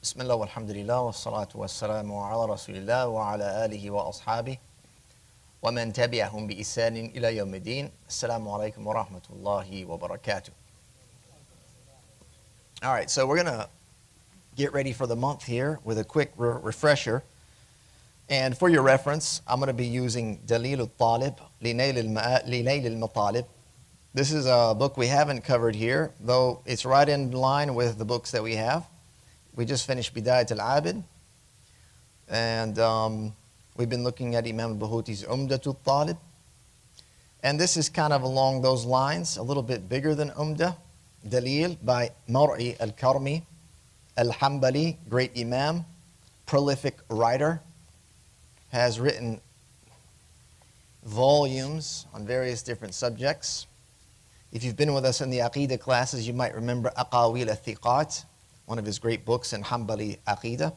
Bismillah walhamdulillah wa salatu wa salamu ala rasulillah wa ala alihi wa ashabi wa man tabi'ahum bi isanin ila yawmiddin. Assalamu alaikum wa rahmatullahi wa barakatuh. All right, so we're going to get ready for the month here with a quick refresher. And for your reference, I'm going to be using Dalil Al-Talib, Linail Al-Matalib. This is a book we haven't covered here, though it's right in line with the books that we have. We just finished Bidayat Al-Abid, and we've been looking at Imam Al-Bahuti's Umdat Al-Talib. And this is kind of along those lines, a little bit bigger than Umdah. Dalil by Mar'i Al-Karmi, Al-Hanbali, great Imam, prolific writer, has written volumes on various different subjects. If you've been with us in the Aqidah classes, you might remember Aqawil Al-Thiqat, one of his great books in Hanbali Aqidah.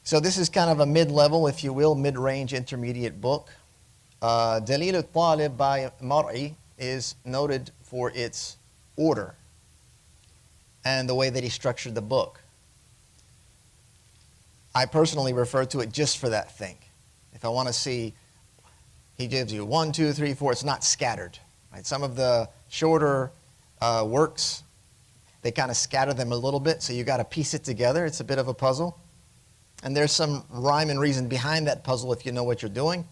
So this is kind of a mid-level, if you will, mid-range intermediate book. Dalil Al-Talib by Mar'i is noted for its order and the way that he structured the book. I personally refer to it just for that thing. If I want to see, he gives you 1, 2, 3, 4, it's not scattered. Right? Some of the shorter works, they kind of scatter them a little bit, so you got to piece it together. It's a bit of a puzzle. And there's some rhyme and reason behind that puzzle if you know what you're doing.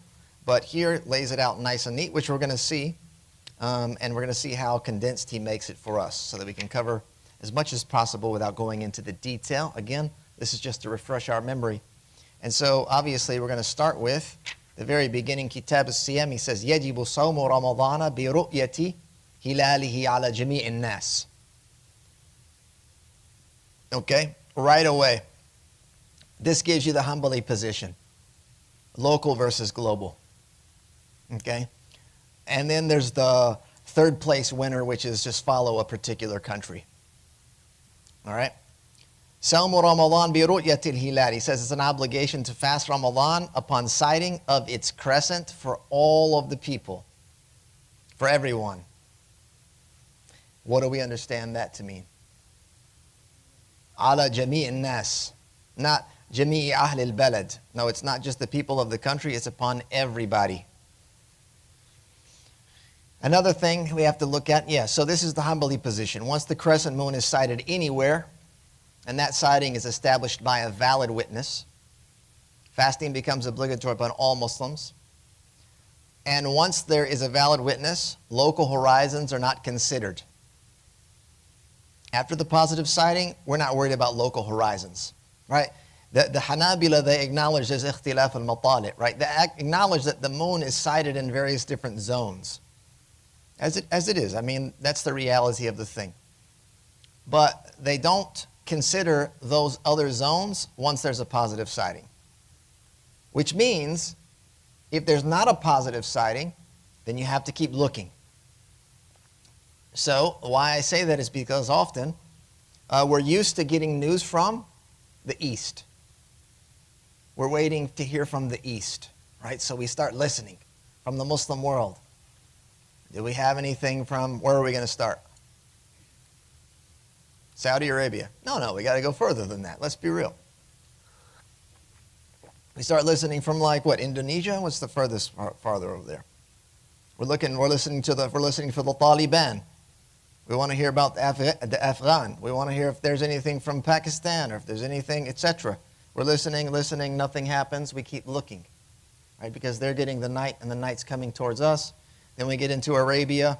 But here it lays it out nice and neat, which we're going to see. And we're going to see how condensed he makes it for us so that we can cover as much as possible without going into the detail. Again, this is just to refresh our memory. And so obviously we're going to start with the very beginning, Kitab al-Siyam. He says, يَجِبُ صَوْمُ رَمَضَانَ بِرُؤْيَةِ هِلَالِهِ عَلَى جَمِيعِ النَّاسِ. Okay, right away. This gives you the Hanbali position. Local versus global. Okay? And then there's the third place winner, which is just follow a particular country. All right? Sawmu Ramadan bi ru'yatil hilal. He says it's an obligation to fast Ramadan upon sighting of its crescent for all of the people. For everyone. What do we understand that to mean? Ala jami' nas. Not jami' ahl al-balad. No, it's not just the people of the country, it's upon everybody. Another thing we have to look at, so this is the Hanbali position. Once the crescent moon is sighted anywhere, and that sighting is established by a valid witness, fasting becomes obligatory upon all Muslims. And once there is a valid witness, local horizons are not considered. After the positive sighting, we're not worried about local horizons, right? The Hanabila, they acknowledge there's ikhtilaf al-matali', right? They acknowledge that the moon is sighted in various different zones. As it is. I mean, that's the reality of the thing. But they don't consider those other zones once there's a positive sighting. Which means, if there's not a positive sighting, then you have to keep looking. So, why I say that is because often, we're used to getting news from the East. We're waiting to hear from the East, right? So we start listening from the Muslim world. Do we have anything from, where are we going to start? Saudi Arabia. No, we got to go further than that. Let's be real. We start listening from like what, Indonesia? What's the furthest farther over there? We're listening for the Taliban. We want to hear about the Afghan. We want to hear if there's anything from Pakistan or if there's anything, etc. We're listening, nothing happens. We keep looking, right? Because they're getting the night and the night's coming towards us. Then we get into Arabia.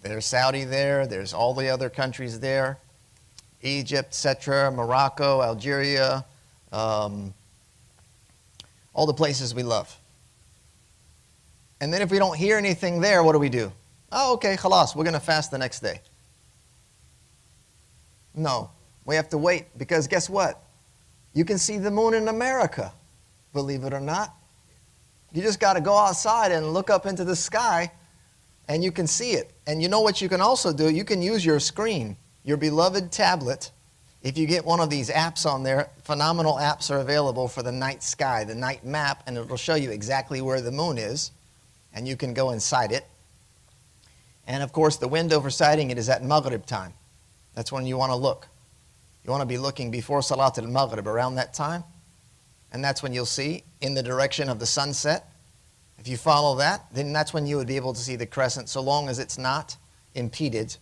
There's Saudi there. There's all the other countries there. Egypt, etc., Morocco, Algeria, all the places we love. And then if we don't hear anything there, what do? Oh, okay, khalas, we're going to fast the next day. No, we have to wait because guess what? You can see the moon in America, believe it or not. You just got to go outside and look up into the sky and you can see it. And you know what you can also do? You can use your screen, your beloved tablet. If you get one of these apps on there, phenomenal apps are available for the night sky, the night map, and it'll show you exactly where the moon is, and you can go and sight it. And of course, the window for sighting it is at Maghrib time. That's when you want to look. You want to be looking before Salat al-Maghrib, around that time. And that's when you'll see in the direction of the sunset. If you follow that, then that's when you would be able to see the crescent, so long as it's not impeded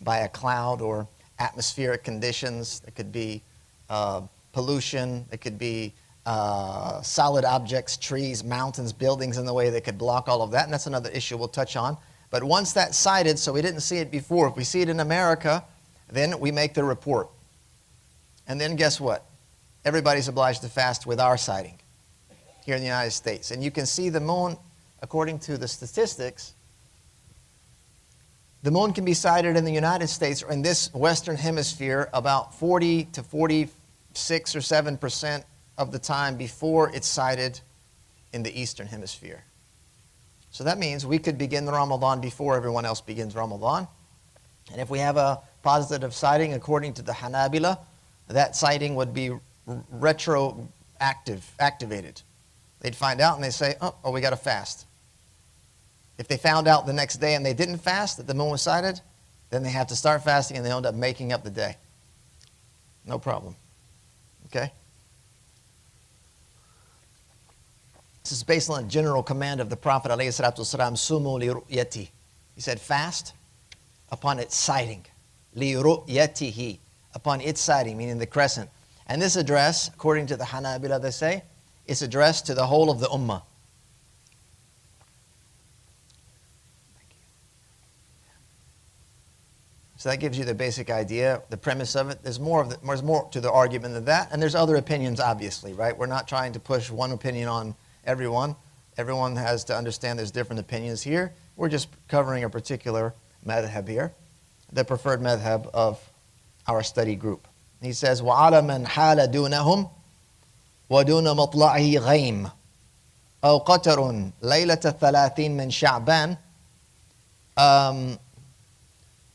by a cloud or atmospheric conditions. It could be pollution. It could be solid objects, trees, mountains, buildings in the way that could block all of that. And that's another issue we'll touch on. But once that's sighted, so we didn't see it before, if we see it in America, then we make the report. And then guess what? Everybody's obliged to fast with our sighting here in the United States. And you can see the moon, according to the statistics, the moon can be sighted in the United States or in this Western Hemisphere about 40 to 46 or 7% of the time before it's sighted in the Eastern Hemisphere. So that means we could begin the Ramadan before everyone else begins Ramadan. And if we have a positive sighting according to the Hanabila, that sighting would be activated. They'd find out and they say, oh, we got to fast. If they found out the next day and they didn't fast, that the moon was sighted, then they have to start fasting and they end up making up the day. No problem. Okay? This is based on a general command of the Prophet ﷺ, Sumu li ru'yati. He said, fast upon its sighting. Li ru'yatihi. Upon its sighting, meaning the crescent. And this address, according to the Hanabila, they say, it's addressed to the whole of the Ummah. So that gives you the basic idea, the premise of it. There's more to the argument than that, and there's other opinions, obviously, right? We're not trying to push one opinion on everyone. Everyone has to understand there's different opinions here. We're just covering a particular madhab here, the preferred madhab of our study group. He says, وَعَلَى مَنْ حَالَ دُونَهُمْ وَدُونَ مَطْلَعِهِ غَيْمٌ أَوْ قَتَرٌ لَيْلَةَ الثَّلَاثِينَ مِنْ شَعْبَانَ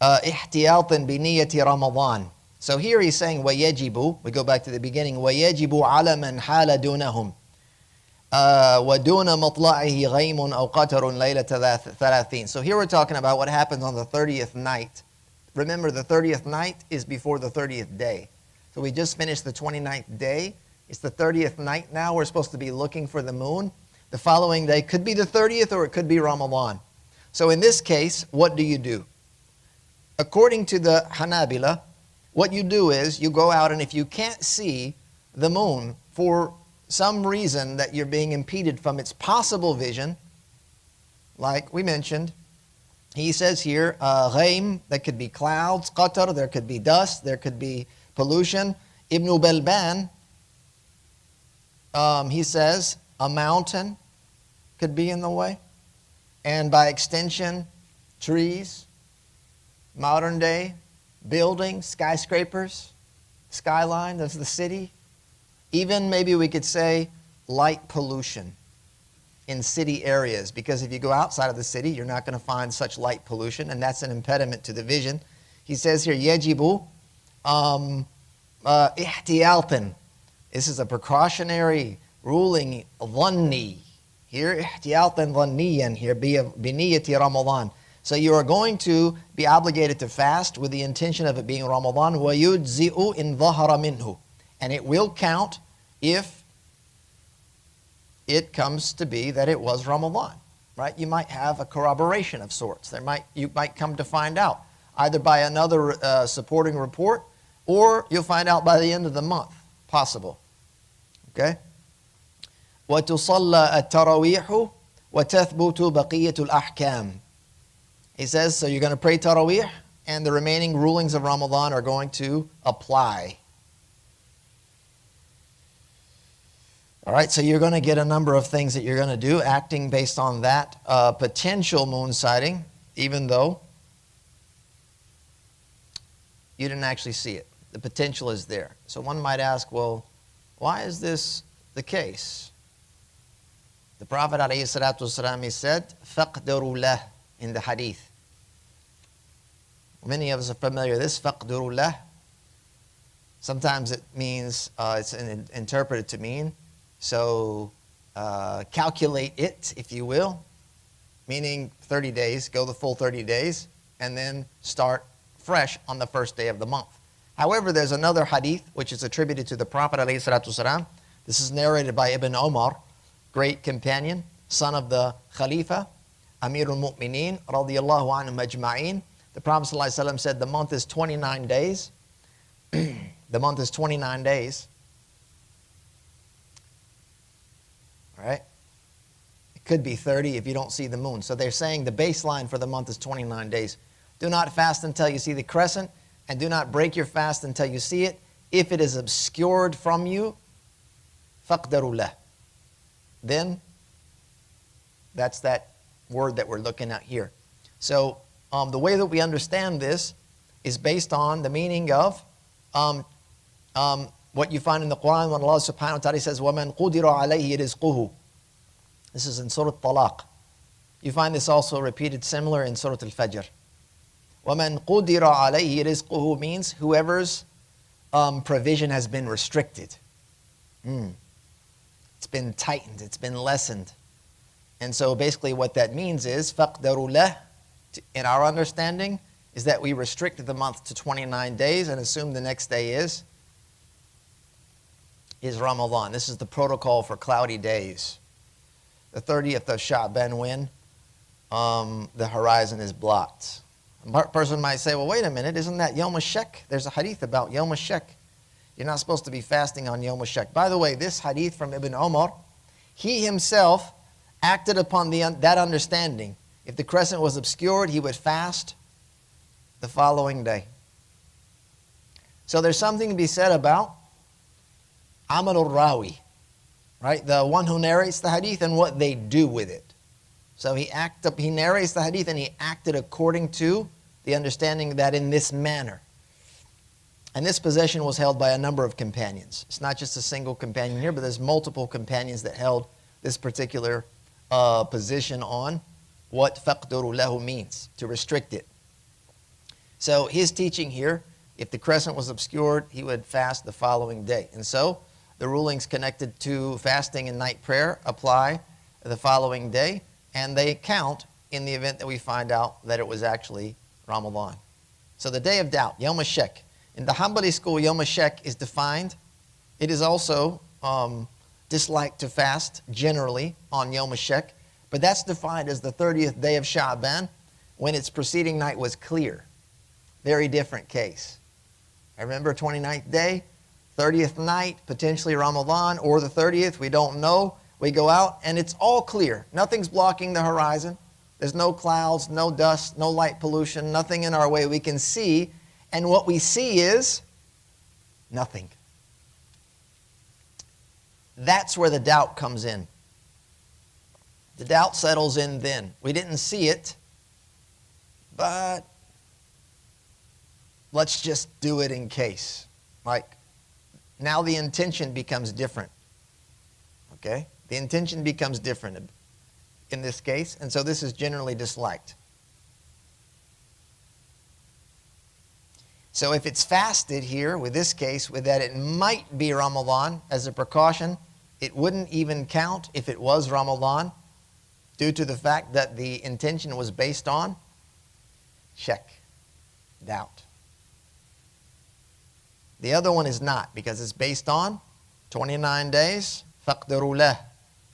احتياطًا بنية رمضان. So here he's saying وَيَجِبُ, we go back to the beginning, وَيَجِبُ عَلَى مَنْ حَالَ دُونَهُمْ وَدُونَ مَطْلَعِهِ غَيْمٌ أَوْ قَتَرٌ لَيْلَةَ ثَلَاثِينَ. So here we're talking about what happens on the 30th night. Remember, the 30th night is before the 30th day. So we just finished the 29th day. It's the 30th night now. We're supposed to be looking for the moon. The following day could be the 30th or it could be Ramadan. So in this case, what do you do? According to the Hanabila, what you do is you go out, and if you can't see the moon for some reason that you're being impeded from its possible vision, like we mentioned, he says here, ghaim, that could be clouds, qatar, there could be dust, there could be pollution. Ibn Balban, he says a mountain could be in the way, and by extension, trees, modern day buildings, skyscrapers, skyline of the city. Even maybe we could say light pollution in city areas, because if you go outside of the city, you're not going to find such light pollution, and that's an impediment to the vision. He says here, yajibu ihtiyatan. This is a precautionary ruling, dhanni. Here, ihtiyatan dhanniyan, here, biniyati Ramadan. So you are going to be obligated to fast with the intention of it being Ramadan. وَيُجْزِئُ إِنْ ظَهَرَ مِنْهُ. And it will count if it comes to be that it was Ramadan, right? You might have a corroboration of sorts. You might come to find out, either by another supporting report, or you'll find out by the end of the month, possible. Okay? وَتُصَلَّى التَّرَوِيحُ وَتَثْبُتُ بَقِيَّةُ الْأَحْكَامِ. He says, so you're going to pray Taraweeh, and the remaining rulings of Ramadan are going to apply. All right, so you're going to get a number of things that you're going to do, acting based on that potential moon sighting, even though you didn't actually see it. The potential is there. So one might ask, well, why is this the case? The Prophet ﷺ, he said, فَقْدَرُوا لَهُ, in the hadith. Many of us are familiar with this, فَقْدُرُوا لَهُ. Sometimes it means, it's interpreted to mean, so calculate it, if you will, meaning 30 days, go the full 30 days, and then start fresh on the first day of the month. However, there's another hadith which is attributed to the Prophet ﷺ. This is narrated by Ibn Umar, great companion, son of the Khalifa, Amir al-Mu'mineen, radiyallahu anhum ajma'een. The Prophet ﷺ said the month is 29 days. The month is 29 days. All right? It could be 30 if you don't see the moon. So they're saying the baseline for the month is 29 days. Do not fast until you see the crescent, and do not break your fast until you see it. If it is obscured from you, فَقْدَرُوا لَهُ. Then, that's that word that we're looking at here. So, the way that we understand this is based on the meaning of what you find in the Quran when Allah subhanahu wa ta'ala says, وَمَنْ قُدِرَ عَلَيْهِ رِزْقُهُ. This is in Surah Talaq. You find this also repeated similar in Surah Al-Fajr. وَمَنْ قُدِرَ عَلَيْهِ رِزْقُهُ means whoever's provision has been restricted. It's been tightened, it's been lessened. And so basically what that means is, فَقْدَرُوا لَهُ, in our understanding, is that we restricted the month to 29 days and assume the next day is Ramadan. This is the protocol for cloudy days. The 30th of Sha'ban when the horizon is blocked. A person might say, well, wait a minute, isn't that Yom HaShek? There's a hadith about Yom HaShek. You're not supposed to be fasting on Yom HaShek. By the way, this hadith from Ibn Umar, he himself acted upon that understanding. If the crescent was obscured, he would fast the following day. So there's something to be said about Amal al-Rawi, right? The one who narrates the hadith and what they do with it. So he narrates the hadith and he acted according to the understanding that in this manner. And this position was held by a number of companions. It's not just a single companion here, but there's multiple companions that held this particular position on what فَقْدُرُوا لَهُ means, to restrict it. So his teaching here, if the crescent was obscured, he would fast the following day. And so the rulings connected to fasting and night prayer apply the following day, and they count in the event that we find out that it was actually Ramadan. So the day of doubt, Yom HaShek. In the Hanbali school, Yom HaShek is defined. It is also disliked to fast generally on Yom HaShek, but that's defined as the 30th day of Sha'ban when its preceding night was clear. Very different case. I remember 29th day, 30th night, potentially Ramadan, or the 30th, we don't know. We go out and it's all clear. Nothing's blocking the horizon. There's no clouds, no dust, no light pollution, nothing in our way. We can see, and what we see is nothing. That's where the doubt comes in. The doubt settles in then. We didn't see it, but let's just do it in case. Like, now the intention becomes different. Okay? The intention becomes different in this case, and so this is generally disliked. So if it's fasted here, with this case, with that it might be Ramadan, as a precaution, it wouldn't even count if it was Ramadan, due to the fact that the intention was based on shak, doubt. The other one is not, because it's based on 29 days, فَقْدَرُوا لَهُ.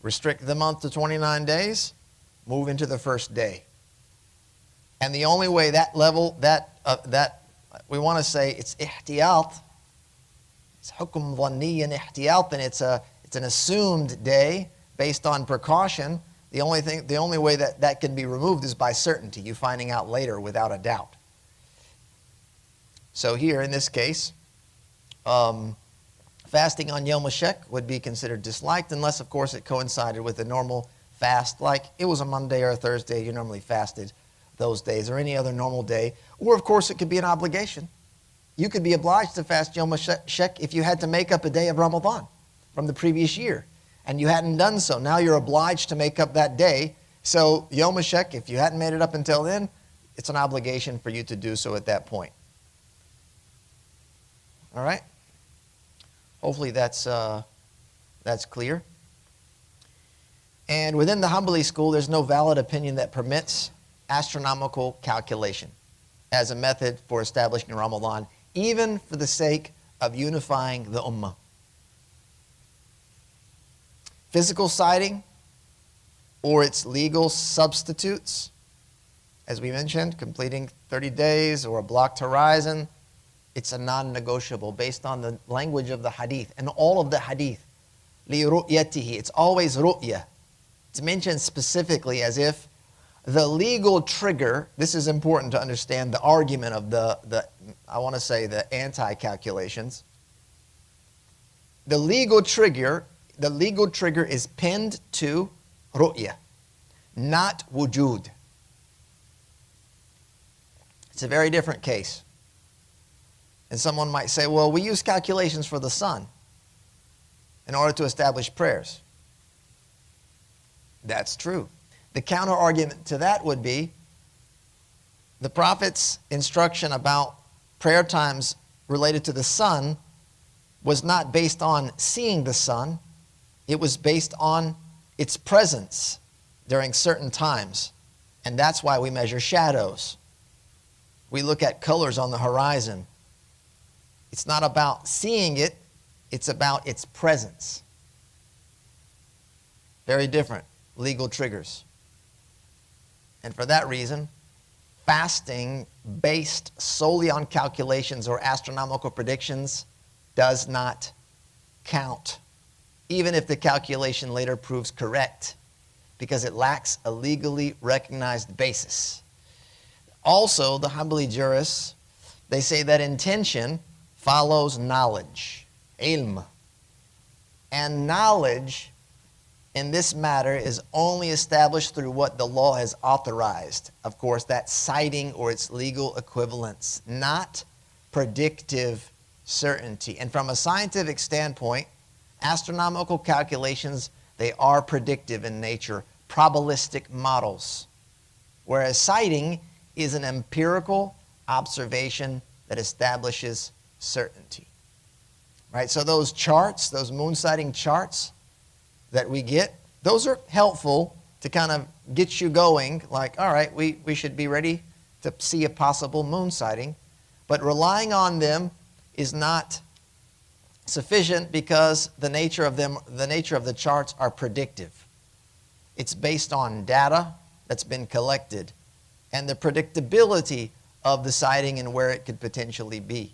Restrict the month to 29 days, move into the first day. And the only way that level, we want to say it's ihtiyat, it's hukum dhanni and ihtiyat, and it's an assumed day based on precaution. The only way that can be removed is by certainty, you finding out later without a doubt. So here in this case, fasting on Yom HaShek would be considered disliked unless, of course, it coincided with a normal fast, like it was a Monday or a Thursday, you normally fasted those days, or any other normal day. Or, of course, it could be an obligation. You could be obliged to fast Yom HaShek if you had to make up a day of Ramadan from the previous year, and you hadn't done so. Now you're obliged to make up that day. So Yom HaShek, if you hadn't made it up until then, it's an obligation for you to do so at that point. All right? Hopefully that's clear. And within the Hanbali school, there's no valid opinion that permits astronomical calculation as a method for establishing Ramadan even for the sake of unifying the ummah. Physical sighting or its legal substitutes, as we mentioned, completing 30 days or a blocked horizon, it's a non-negotiable based on the language of the hadith and all of the hadith. لِرُؤْيَتِهِ, it's always ru'ya. It's mentioned specifically as if the legal trigger, this is important to understand the argument of the I want to say the anti-calculations. The legal trigger is pinned to ru'ya, not wujud. It's a very different case. And someone might say, well, we use calculations for the sun in order to establish prayers. That's true. The counter argument to that would be the Prophet's instruction about prayer times related to the sun was not based on seeing the sun. It was based on its presence during certain times. And that's why we measure shadows. We look at colors on the horizon. It's not about seeing it, it's about its presence. Very different legal triggers. And for that reason, fasting based solely on calculations or astronomical predictions does not count, even if the calculation later proves correct, because it lacks a legally recognized basis. Also, the Hanbali jurists, they say that intention follows knowledge, ilm. And knowledge in this matter is only established through what the law has authorized. Of course, that's citing or its legal equivalence, not predictive certainty. And from a scientific standpoint, astronomical calculations, they are predictive in nature, probabilistic models. Whereas citing is an empirical observation that establishes certainty. Right? So those charts, those moon sighting charts that we get, those are helpful to kind of get you going, like, all right, we should be ready to see a possible moon sighting. But relying on them is not sufficient because the nature of the charts are predictive. It's based on data that's been collected and the predictability of the sighting and where it could potentially be.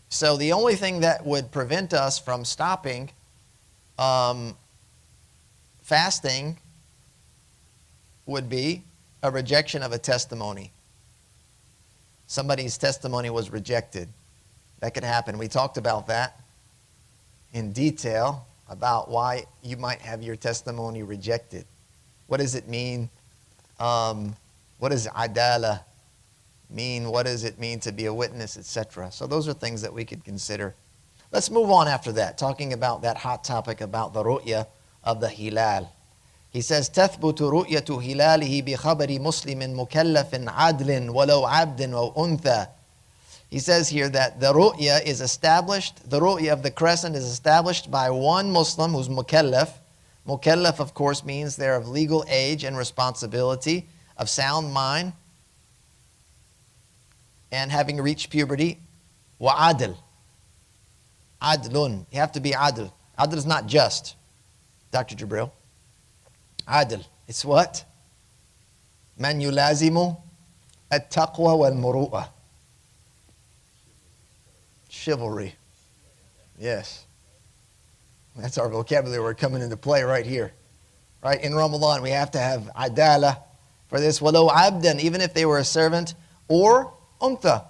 So the only thing that would prevent us from stopping fasting would be a rejection of a testimony. Somebody's testimony was rejected. That could happen. We talked about that in detail, about why you might have your testimony rejected. What does it mean? What does adala mean? What does it mean to be a witness, etc.? So those are things that we could consider. Let's move on after that, talking about that hot topic about the ru'ya of the hilal. He says, تثبت رؤية هلاله بخبر مسلم مكلف عدل ولو عبد أو أنثى. He says here that the ru'ya is established, the ru'ya of the crescent is established by one Muslim who's mukallaf. Mukallaf, of course, means they're of legal age and responsibility, of sound mind, and having reached puberty. وعدل. Adlun. You have to be adl. Adl is not just. Dr. Jabril. Adl. It's what? Man yulazimu at-taqwa wal-muru'ah. Chivalry. Yes. That's our vocabulary word coming into play right here. Right? In Ramadan, we have to have adala for this. Walau abdan, even if they were a servant, or untha.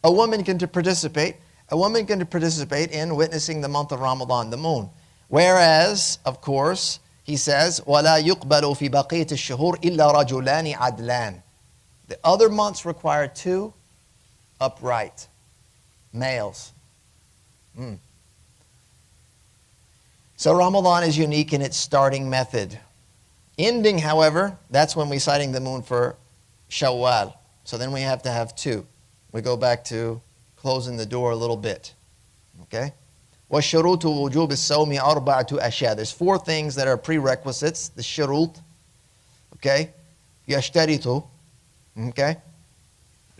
A woman can participate. A woman can participate in witnessing the month of Ramadan, the moon. Whereas, of course, he says, وَلَا يُقْبَلُ فِي بَقِيَةِ الشُّهُورِ إِلَّا رَجُلَانِ عَدْلَانِ. The other months require two upright males. So Ramadan is unique in its starting method. Ending, however, that's when we're sighting the moon for Shawwal. So then we have to have two. We go back to closing the door a little bit. Okay? وَالشُّرُوطُ وُجُوبِ الصَّوْمِ أَرْبَعَةُ أَشْيَاء. There's four things that are prerequisites. The shurut. Okay? يَشْتَرِطُ. Okay?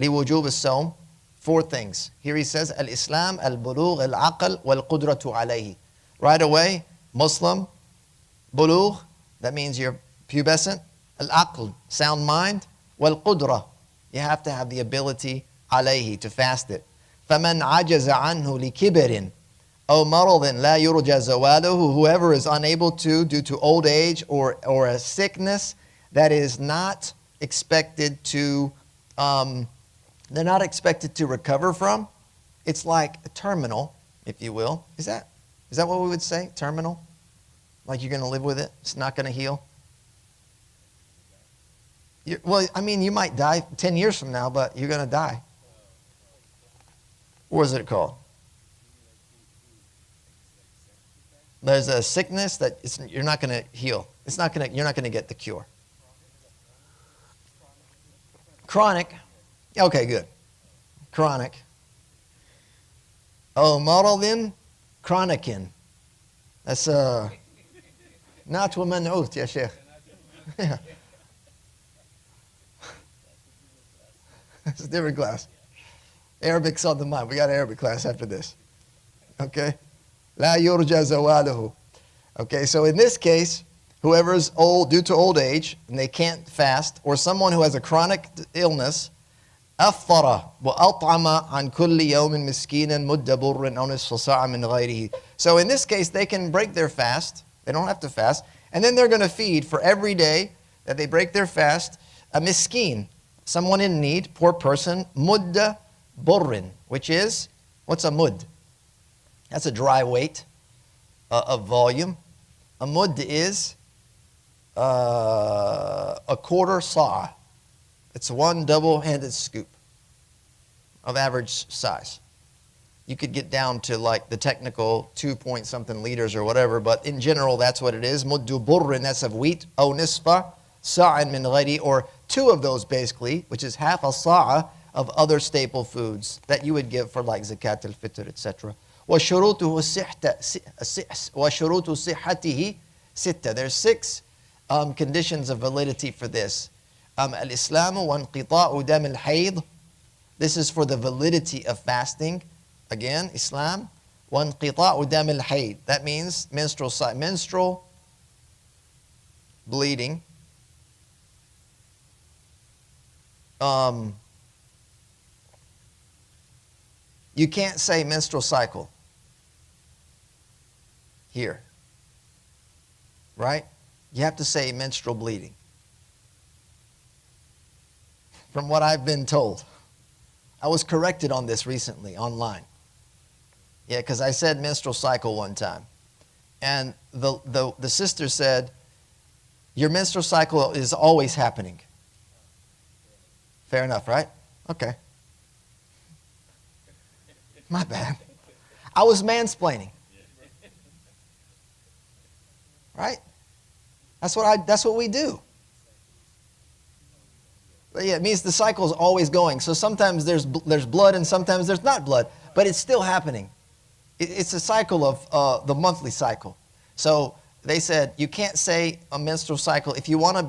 لوجوب الصوم. 4 things. Here he says, Al-Islam, Al-Bulugh, Al-Aql, Wal-Qudratu alayhi. Right away, Muslim, Bulugh, that means you're pubescent. Al-Aql, sound mind. Wal-Qudra, you have to have the ability alayhi, to fast it. فَمَنْ عَجَزَ عَنْهُ لِكِبَرٍ أَوْ مَرَضٍ لَا يُرْجَى زَوَالُهُ. Whoever is unable to, due to old age or a sickness that is not expected to, they're not expected to recover from. It's like a terminal, if you will. Is that what we would say? Terminal? Like you're going to live with it? It's not going to heal? Well, I mean, you might die 10 years from now, but you're going to die. What is it called? There's a sickness that you're not going to heal. You're not going to get the cure. Chronic. Okay, good. Chronic. Oh, maradin, chronikin. That's not ومنعوت يا شيخ. Yeah. It's a different class. Arabic's on the mind. We got an Arabic class after this. Okay? لا يرجى زواله. Okay, so in this case, whoever is old due to old age and they can't fast, or someone who has a chronic illness, أفطر وأطعم عن كل يوم مسكينا مد بر أو نصف ساعة من غيره. So in this case, they can break their fast. They don't have to fast. And then they're going to feed for every day that they break their fast a miskin, someone in need, poor person, mudda burrin, which is, what's a mud? That's a dry weight of volume. A mud is a quarter saw. It's one double-handed scoop of average size. You could get down to like the technical 2-point-something liters or whatever, but in general, that's what it is. Muddu burrin, that's of wheat. Aw nisfa sa'in min ghayri, or 2 of those basically, which is half a sa'a of other staple foods that you would give for like zakat al-fitr, etc. وَشُرُوطُ صِحَّتِهِ سِتَّةٌ. There's 6 conditions of validity for this. Al-Islam وَانْقِطَاءُ دَمِ الْحَيْضِ. This is for the validity of fasting. Again, Islam. وَانْقِطَاءُ دَمِ الْحَيْضِ. That means menstrual bleeding. You can't say menstrual cycle here, right? You have to say menstrual bleeding. From what I've been told. I was corrected on this recently online. Yeah, because I said menstrual cycle one time. And the sister said, your menstrual cycle is always happening. Fair enough, right? Okay. My bad. I was mansplaining. Right? That's what we do. But yeah, it means the cycle is always going. So sometimes there's blood and sometimes there's not blood, but it's still happening. It's a cycle of the monthly cycle. So they said you can't say a menstrual cycle if you want to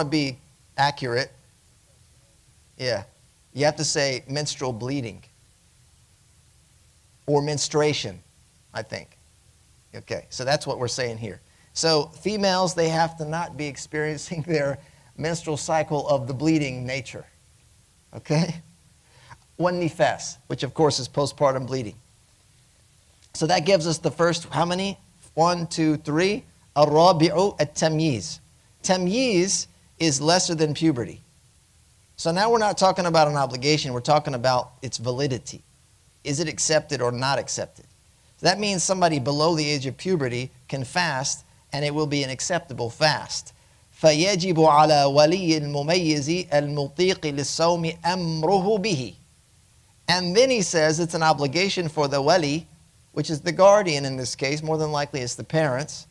be accurate. Yeah, you have to say menstrual bleeding or menstruation, I think. Okay, so that's what we're saying here. So females, they have to not be experiencing their menstrual cycle of the bleeding nature. Okay? One nifas, which of course is postpartum bleeding. So that gives us the first, how many? 1, 2, 3. Ar-rabi'u at-tamyiz. Tamyiz is lesser than puberty. So now we're not talking about an obligation, we're talking about its validity. Is it accepted or not accepted? That means somebody below the age of puberty can fast and it will be an acceptable fast. فَيَجِبُ عَلَى وَلِيِّ الْمُمَيِّزِ الْمُطِيقِ لِلصَّوْمِ أَمْرُهُ بِهِ. And then he says it's an obligation for the wali, which is the guardian in this case, more than likely it's the parents.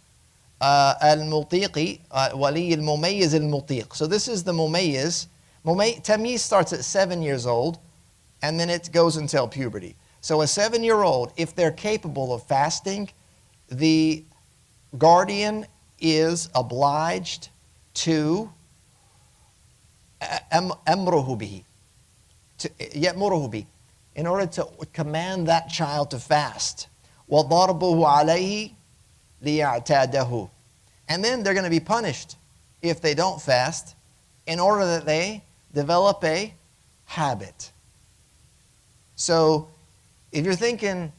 Al-Mutiqi, Wali al-Mumayyiz al-Mutiq. So this is the Mumayyiz. Tamyiz starts at 7 years old, and then it goes until puberty. So a 7-year-old, if they're capable of fasting, the guardian is obliged to amruhu bihi. يأمره به, in order to command that child to fast. وَضَرْبُهُ عَلَيْهِ لِيَعْتَادَهُ. And then they're going to be punished if they don't fast, in order that they develop a habit. So if you're thinking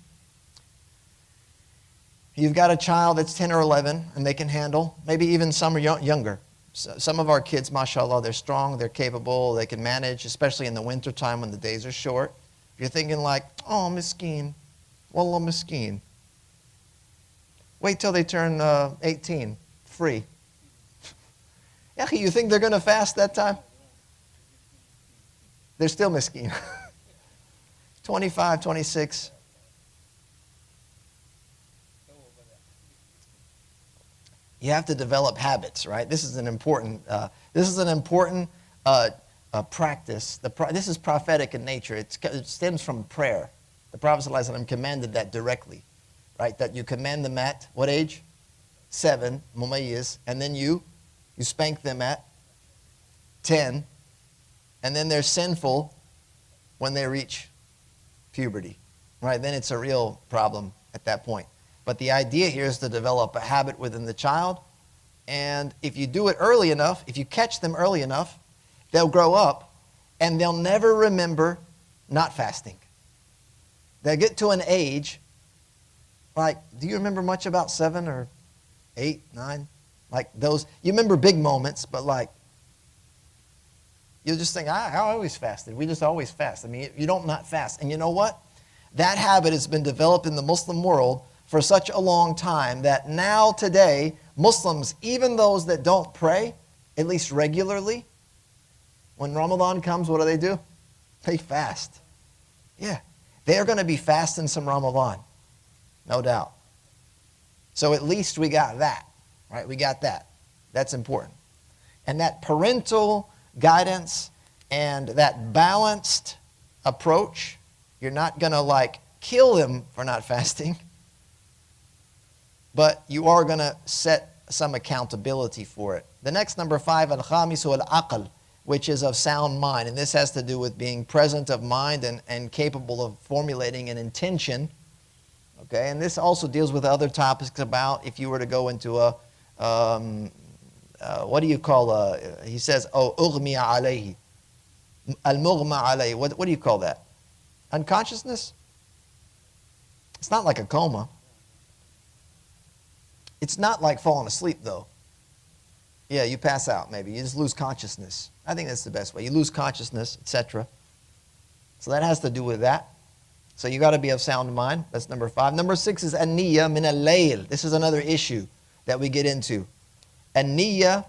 you've got a child that's 10 or 11 and they can handle, maybe even some are younger. So some of our kids, mashallah, they're strong, they're capable, they can manage, especially in the winter time when the days are short. If you're thinking like, oh, miskeen, wallah miskeen. Wait till they turn 18, free. You think they're going to fast that time? They're still miskeen. 25, 26. You have to develop habits, right? This is an important practice. This is prophetic in nature. It stems from prayer. The Prophet ﷺ commanded that directly, right? That you command them at what age? 7, mumayyiz, and then you spank them at 10, and then they're sinful when they reach puberty, right? Then it's a real problem at that point. But the idea here is to develop a habit within the child, and if you do it early enough, if you catch them early enough, they'll grow up and they'll never remember not fasting. They'll get to an age, like, do you remember much about 7 or 8, 9? Like those, you remember big moments, but like, you'll just think, I always fasted. We just always fast. I mean, you don't not fast. And you know what? That habit has been developed in the Muslim world for such a long time that now today, Muslims, even those that don't pray, at least regularly, when Ramadan comes, what do? They fast. Yeah. They're going to be fasting some Ramadan. No doubt. So at least we got that. Right? We got that. That's important. And that parental guidance and that balanced approach, you're not going to like kill them for not fasting, but you are going to set some accountability for it. The next, number 5, al-khamisu al-aql, which is of sound mind. And this has to do with being present of mind and capable of formulating an intention. Okay, and this also deals with other topics about if you were to go into a, what do you call, he says, oh, ughmiya alayhi, al-mughma alayhi. What do you call that? Unconsciousness? It's not like a coma. It's not like falling asleep, though. Yeah, you pass out, maybe. You just lose consciousness. I think that's the best way. You lose consciousness, etc. So that has to do with that. So you got to be of sound mind. That's number 5. Number 6 is an-niyya min al-layl. This is another issue that we get into. An-niyya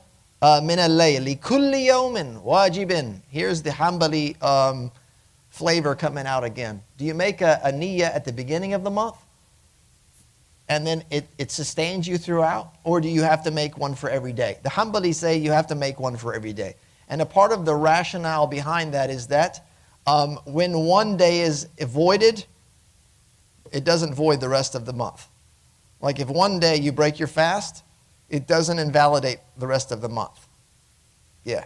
min al-layl. Li kulli yawmin wajibin. Here's the Hanbali flavor coming out again. Do you make a niyya at the beginning of the month? And then it sustains you throughout? Or do you have to make one for every day? The Hanbali say you have to make one for every day. And a part of the rationale behind that is that when one day is avoided, it doesn't void the rest of the month. Like if one day you break your fast, it doesn't invalidate the rest of the month. Yeah.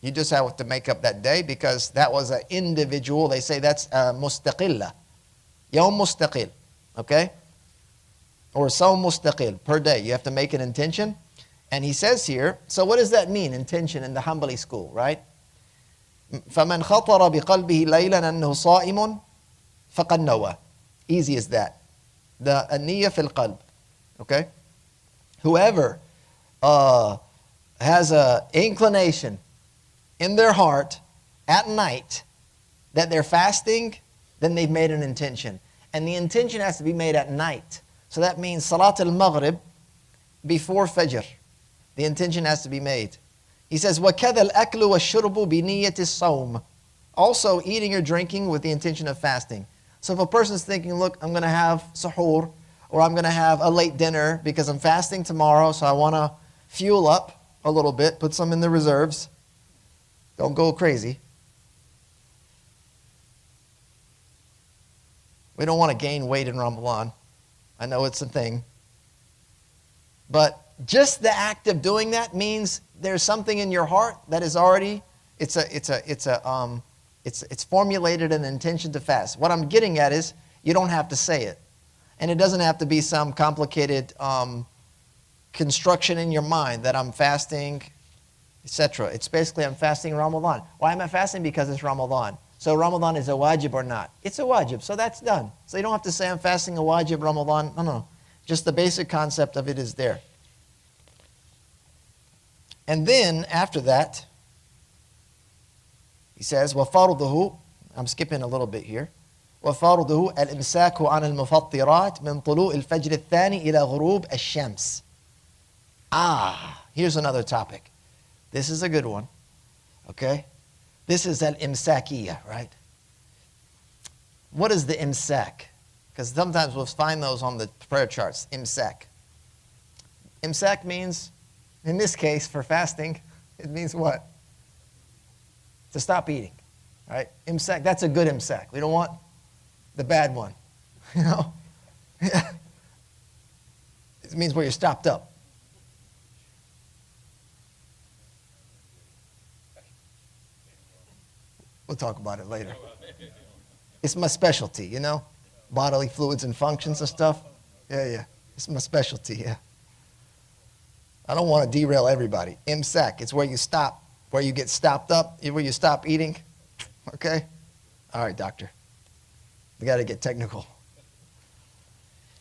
You just have to make up that day because that was an individual. They say that's mustaqilla. Yawm mustaqil. Okay? Or sawm mustaqil, per day. You have to make an intention. And he says here, so what does that mean, intention in the Hanbali school, right? فَمَنْ خَطَرَ بِقَلْبِهِ لَيْلًا أَنَّهُ صَائِمٌ فَقَدْ نَوَى. Easy as that. The an-niyya fil qalb. Okay? Whoever has an inclination in their heart at night that they're fasting, then they've made an intention. And the intention has to be made at night. So that means Salat al-Maghrib before Fajr. The intention has to be made. He says, وَكَذَا الْأَكْلُ وَالشُّرْبُ بِنِيَّةِ الصَّوْمِ. Also eating or drinking with the intention of fasting. So if a person's thinking, look, I'm going to have suhoor, or I'm going to have a late dinner because I'm fasting tomorrow, so I want to fuel up a little bit, put some in the reserves. Don't go crazy. We don't want to gain weight in Ramadan. I know it's a thing. But just the act of doing that means there's something in your heart that is already, it's It's formulated an intention to fast. What I'm getting at is you don't have to say it. And it doesn't have to be some complicated construction in your mind that I'm fasting, etc. It's basically I'm fasting Ramadan. Why am I fasting? Because it's Ramadan. So Ramadan is a wajib or not? It's a wajib, so that's done. So you don't have to say I'm fasting a wajib Ramadan. No. Just the basic concept of it is there. And then after that, he says, وَفَرْضُهُ, I'm skipping a little bit here. وَفَرْضُهُ الْإِمْسَاكُ عَنِ الْمُفَطِّرَاتِ مِنْ طُلُوءِ الْفَجْرِ الثَّانِي إِلَى غُرُوبِ الشَّمْسِ. Here's another topic. This is a good one, okay? This is al-imsakiyah, right? What is the imsak? Because sometimes we'll find those on the prayer charts, imsak. Imsak means, in this case, for fasting, it means what? To stop eating, right? Imsak, that's a good imsak. We don't want the bad one, you know? It means where you're stopped up. We'll talk about it later. It's my specialty, you know? Bodily fluids and functions and stuff. Yeah. It's my specialty, yeah. I don't want to derail everybody. Imsak, it's where you stop, where you get stopped up, where you stop eating. Okay? All right, doctor. We got to get technical.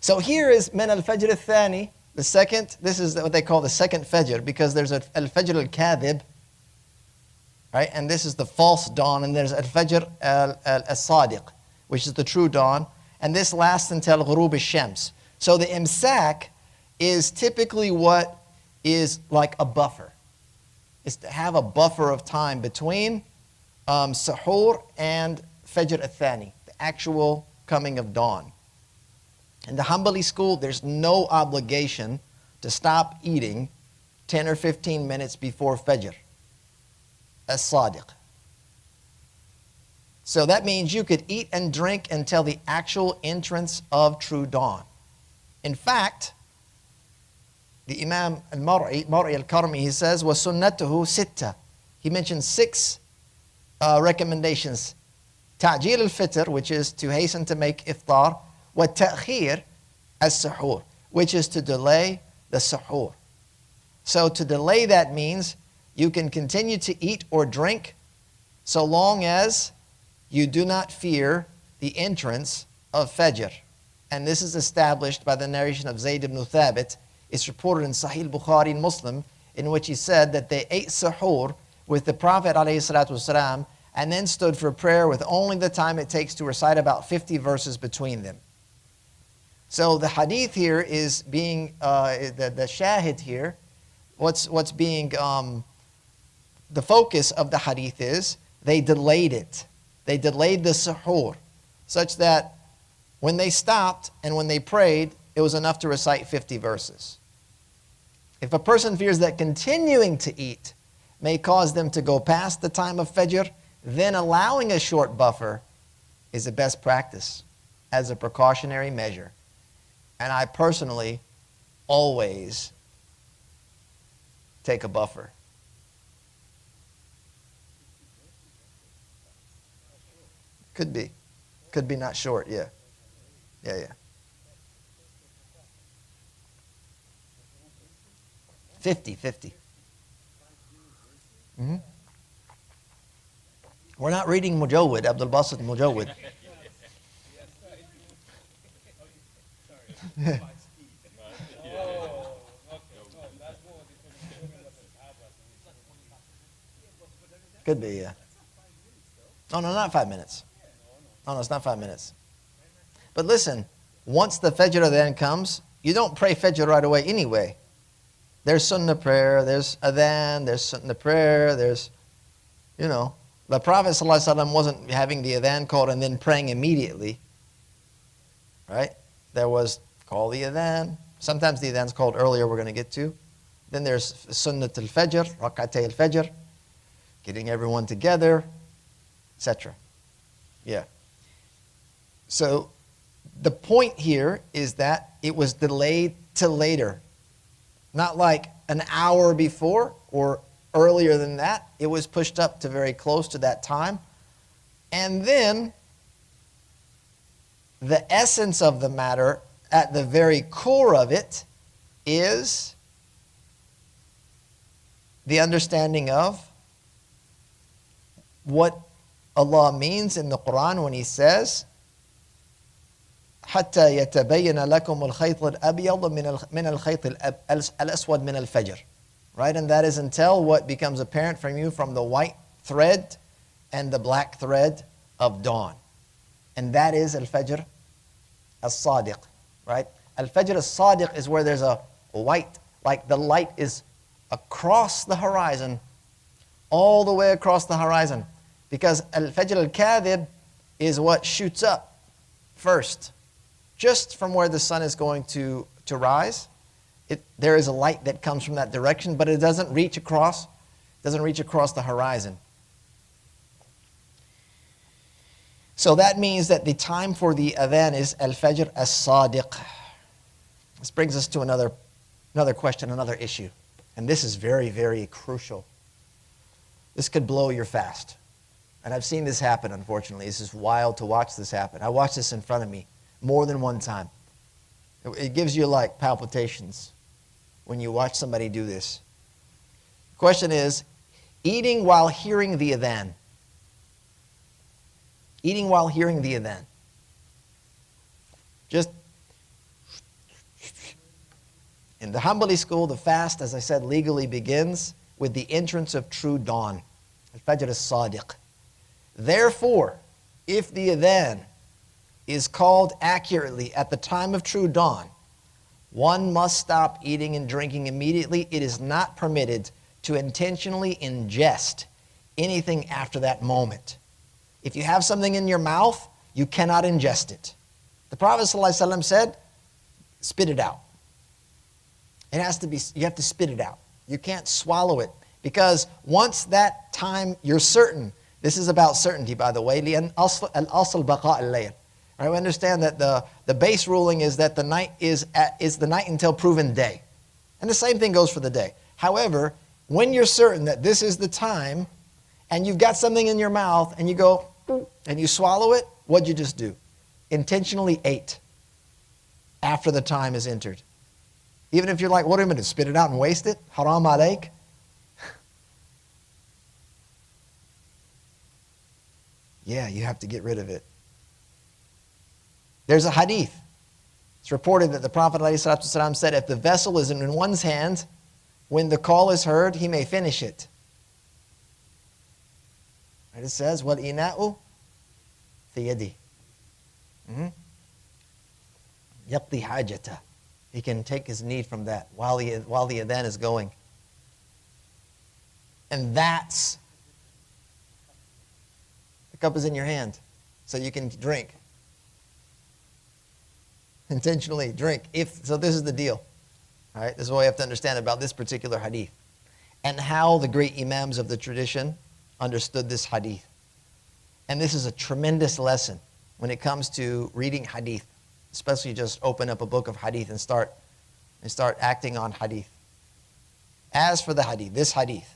So here is min al-fajr al-thani, the second. This is what they call the second fajr, because there's al-fajr al-kadhib, right? And this is the false dawn, and there's al-fajr al-sadiq, which is the true dawn, and this lasts until ghurub al-shams. So the imsak is typically what is like a buffer. It's to have a buffer of time between suhoor and fajr al-thani, the actual coming of dawn. In the Hanbali school, there's no obligation to stop eating 10 or 15 minutes before fajr as-sadiq. So that means you could eat and drink until the actual entrance of true dawn. In fact, the Imam Mar'i Al-Karmi, he says, وَسُنَّتُهُ سِتَّةٌ. He mentions 6 recommendations. تَعْجِيلُ الْفِطْر, which is to hasten to make iftar. وَالتَّأْخِيرُ السُّحُورِ, which is to delay the suhoor. So to delay that means you can continue to eat or drink so long as you do not fear the entrance of Fajr. And this is established by the narration of Zayd ibn Thabit. It's reported in Sahih Bukhari and Muslim, in which he said that they ate suhoor with the Prophet ﷺ and then stood for prayer with only the time it takes to recite about 50 verses between them. So the hadith here is being, the shahid here, what's being, the focus of the hadith is they delayed it. They delayed the suhoor such that when they stopped and when they prayed, it was enough to recite 50 verses. If a person fears that continuing to eat may cause them to go past the time of Fajr, then allowing a short buffer is the best practice as a precautionary measure. And I personally always take a buffer. Could be. Could be not short, yeah. Yeah. 50. Mm-hmm. We're not reading Mujawwid, Abdul Basit Mujawwid. Could be, yeah. Oh, no, not 5 minutes. No, it's not 5 minutes. But listen, once the Fajr Adhan comes, you don't pray Fajr right away anyway. There's Sunnah prayer, there's Adhan, there's Sunnah prayer, there's, the Prophet ﷺ wasn't having the Adhan called and then praying immediately. Right? There was call the Adhan. Sometimes the Adhan's called earlier, we're going to get to. Then there's Sunnat al-Fajr, Rak'atay al-Fajr, getting everyone together, etc. Yeah. So the point here is that it was delayed to later. Not like an hour before or earlier than that. It was pushed up to very close to that time. And then the essence of the matter, at the very core of it, is the understanding of what Allah means in the Quran when He says, حتى يتبين لكم الخيط الأبيض من الخيط الأسود من الفجر. Right, and that is until what becomes apparent from you from the white thread and the black thread of dawn. And that is al-fajr as-sadiq, right? Al-fajr as-sadiq is where there's a white, like the light is across the horizon, all the way across the horizon. Because al-fajr al-kadhib is what shoots up first, just from where the sun is going to rise. There is a light that comes from that direction, but it doesn't reach across the horizon. So that means that the time for the adhan is al-fajr as-sadiq. This brings us to another question, another issue. And this is very, very crucial. This could blow your fast. And I've seen this happen, unfortunately. This is wild to watch this happen. I watched this in front of me more than one time. It gives you like palpitations when you watch somebody do this. The question is, eating while hearing the adhan. Eating while hearing the adhan. Just in the Hanbali school, the fast, as I said, legally begins with the entrance of true dawn. Al-Fajr as-Sadiq. Therefore, if the adhan is called accurately at the time of true dawn, one must stop eating and drinking immediately. It is not permitted to intentionally ingest anything after that moment. If you have something in your mouth, you cannot ingest it. The Prophet ﷺ said, spit it out. It has to be, you have to spit it out. You can't swallow it, because once that time, you're certain. This is about certainty, by the way. لأن الأصل بقاء الليل. Right, we understand that the base ruling is that the night is the night until proven day. And the same thing goes for the day. However, when you're certain that this is the time, and you've got something in your mouth, and you go, and you swallow it, what'd you just do? Intentionally ate after the time is entered. Even if you're like, what am I going to do, spit it out and waste it? Haram alayk. Yeah, you have to get rid of it. There's a hadith. It's reported that the Prophet ﷺ said, if the vessel is in one's hand, when the call is heard, he may finish it. And it says, وَالْإِنَاءُ فِي يَدِهِ يَقْضِي حَاجَتَهُ. He can take his need from that while the adhan is going. And that's, the cup is in your hand, so you can drink. Intentionally drink. So this is the deal. All right, this is what we have to understand about this particular hadith. And how the great imams of the tradition understood this hadith. And this is a tremendous lesson when it comes to reading hadith. Especially just open up a book of hadith and start acting on hadith. As for the hadith, this hadith,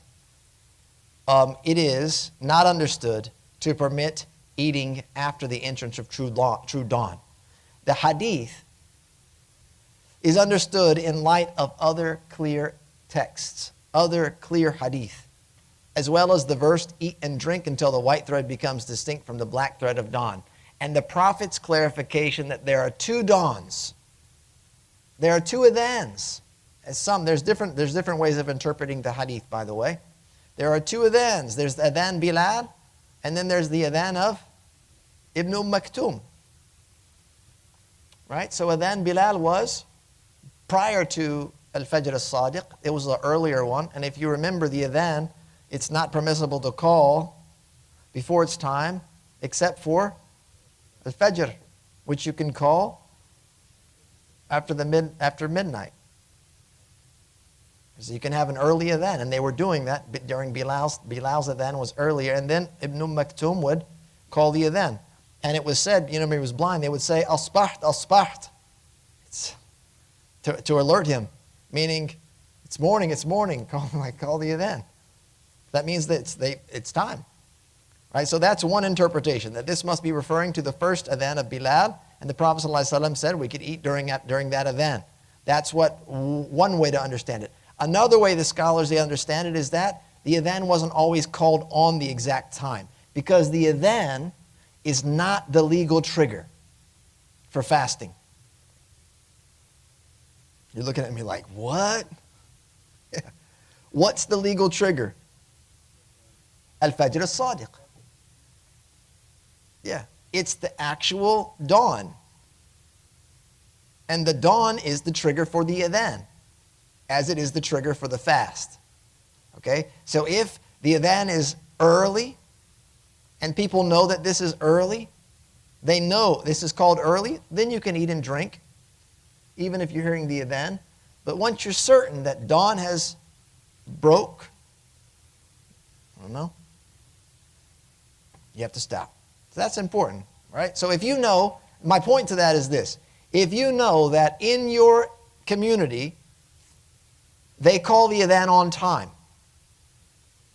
it is not understood to permit eating after the entrance of true dawn. The hadith is understood in light of other clear texts, other clear hadith, as well as the verse, eat and drink until the white thread becomes distinct from the black thread of dawn. And the Prophet's clarification that there are two dawns. There are two adhans. There's different ways of interpreting the hadith, by the way. There are two adhans. There's the adhan Bilal, and then there's the adhan of Ibn Maktoum. Right? So adhan Bilal was prior to Al-Fajr as-Sadiq. It was the earlier one. And if you remember the adhan, it's not permissible to call before its time, except for Al-Fajr, which you can call after midnight. So you can have an early adhan, and they were doing that during Bilal's adhan was earlier, and then Ibn Maktoum would call the adhan. And it was said, he was blind, they would say, Asbaht, Asbaht. To alert him, meaning, it's morning, call the adhan. That means that it's time. Right? So that's one interpretation, that this must be referring to the first adhan of Bilal, and the Prophet ﷺ said we could eat during that adhan. That's one way to understand it. Another way the scholars, they understand it is that the adhan wasn't always called on the exact time, because the adhan is not the legal trigger for fasting. You're looking at me like, what? What's the legal trigger? Al-Fajr al-Sadiq. Yeah, it's the actual dawn. And the dawn is the trigger for the adhan, as it is the trigger for the fast. Okay? So if the adhan is early, and people know that this is early, they know this is called early, then you can eat and drink, even if you're hearing the adhan. But once you're certain that dawn has broke, I don't know, you have to stop. So that's important, right? So if you know, my point to that is this. If you know that in your community, they call the adhan on time,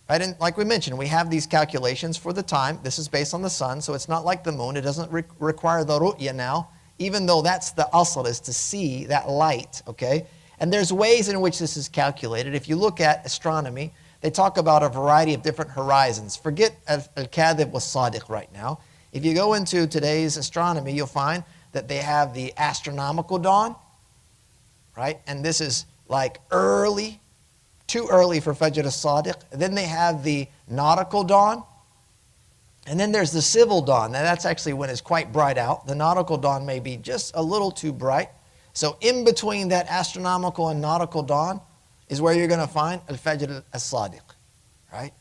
right? And like we mentioned, we have these calculations for the time. This is based on the sun, so it's not like the moon. It doesn't require the ru'ya now, even though that's the asl, is to see that light, okay? And there's ways in which this is calculated. If you look at astronomy, they talk about a variety of different horizons. Forget al-kadhib was sadiq right now. If you go into today's astronomy, you'll find that they have the astronomical dawn, right? And this is like early, too early for Fajr al-Sadiq. Then they have the nautical dawn. And then there's the civil dawn. Now that's actually when it's quite bright out. The nautical dawn may be just a little too bright. So in between that astronomical and nautical dawn is where you're going to find al-Fajr al-Sadiq, right?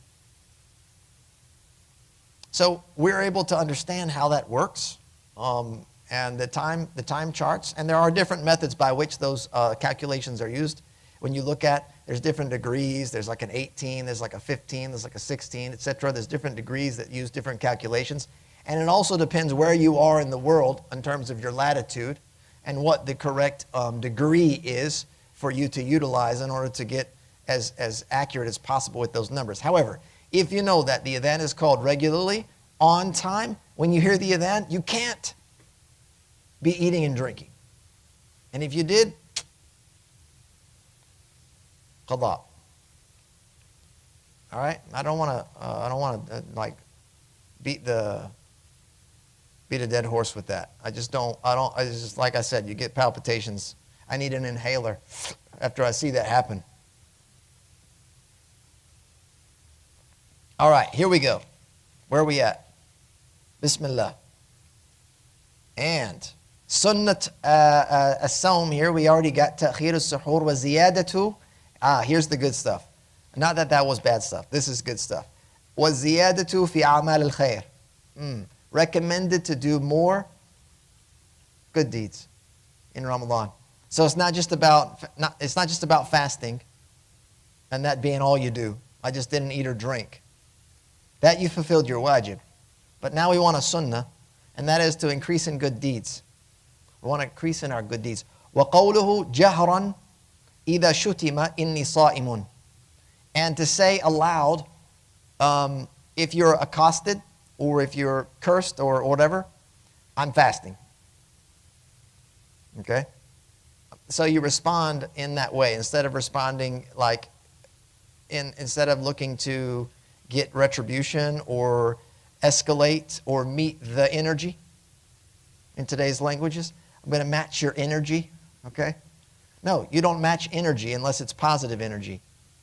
So we're able to understand how that works, and the time charts. And there are different methods by which those calculations are used. When you look at, there's different degrees. There's like an 18, there's like a 15, there's like a 16, etc. There's different degrees that use different calculations. And it also depends where you are in the world in terms of your latitude and what the correct degree is for you to utilize in order to get as accurate as possible with those numbers. However, if you know that the adhan is called regularly, on time, when you hear the adhan, you can't be eating and drinking. And if you did, qada. All right? I don't want to like beat a dead horse with that. It's just like I said, you get palpitations. I need an inhaler after I see that happen. All right, here we go. Where are we at? Bismillah. And sunnat as-sawm here, we already got ta'khir as-suhoor wa ziyadatu. Here's the good stuff. Not that was bad stuff. This is good stuff. Wa ziyadatu fi a'mal al-khair. Recommended to do more good deeds in Ramadan. So it's not just about fasting and that being all you do. I just didn't eat or drink. That you fulfilled your wajib. But now we want a sunnah, and that is to increase in good deeds. We want to increase in our good deeds. وَقَوْلُهُ جَهْرًا إِذَا شُتِمَ إِنِّي صَائِمٌ. And to say aloud, if you're accosted, or if you're cursed, or whatever, I'm fasting. Okay? So you respond in that way, instead of responding like, instead of looking to get retribution or escalate or meet the energy in today's languages. I'm going to match your energy, okay? No, you don't match energy unless it's positive energy,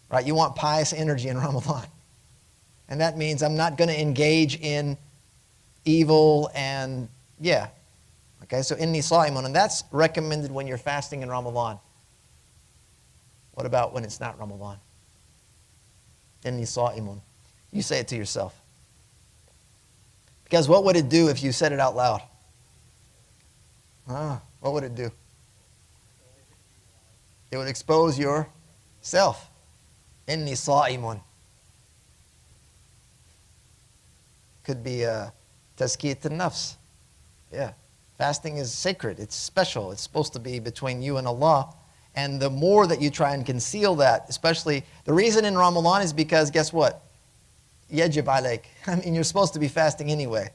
right? You want pious energy in Ramadan. And that means I'm not going to engage in evil and, yeah. Okay, so inni sa'imun, and that's recommended when you're fasting in Ramadan. What about when it's not Ramadan? Inni sa'imun. You say it to yourself. Because what would it do if you said it out loud? What would it do? It would expose yourself. Inni sa'imun. Could be tazkiyat an-nafs. Yeah. Fasting is sacred. It's special. It's supposed to be between you and Allah. And the more that you try and conceal that, especially, the reason in Ramadan is because, guess what? yajib alayk. I mean, you're supposed to be fasting anyway.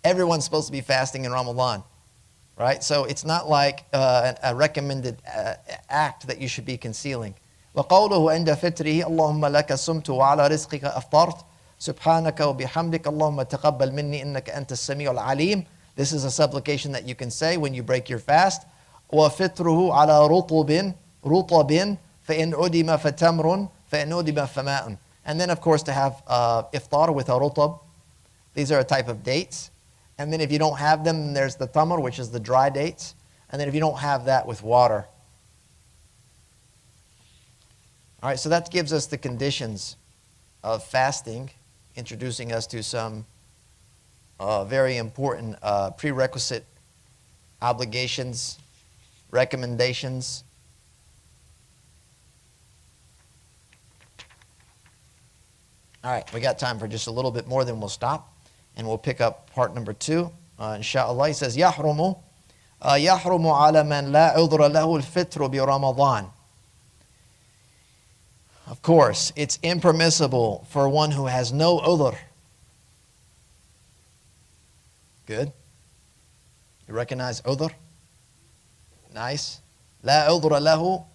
Everyone's supposed to be fasting in Ramadan, right? So it's not like a recommended act that you should be concealing. وقوله عند فتره اللهم لك صمت وعلى رزقك أفطرت سبحانك وبحمدك اللهم تقبل مني إنك أنت السميع العليم. This is a supplication that you can say when you break your fast. وفطره على رطب فإن أدم فتمر فإن أدم فماء. And then of course to have iftar with a rutab. These are a type of dates. And then if you don't have them, there's the tamr, which is the dry dates. And then if you don't have that, with water. All right, so that gives us the conditions of fasting, introducing us to some very important prerequisite obligations, recommendations. All right, we got time for just a little bit more, then we'll stop. And we'll pick up part number 2. Inshallah, he says, يحرم على من لا عذر له الفطر برمضان. Of course, it's impermissible for one who has no udhr. Good. You recognize udhr? Nice. لا عذر له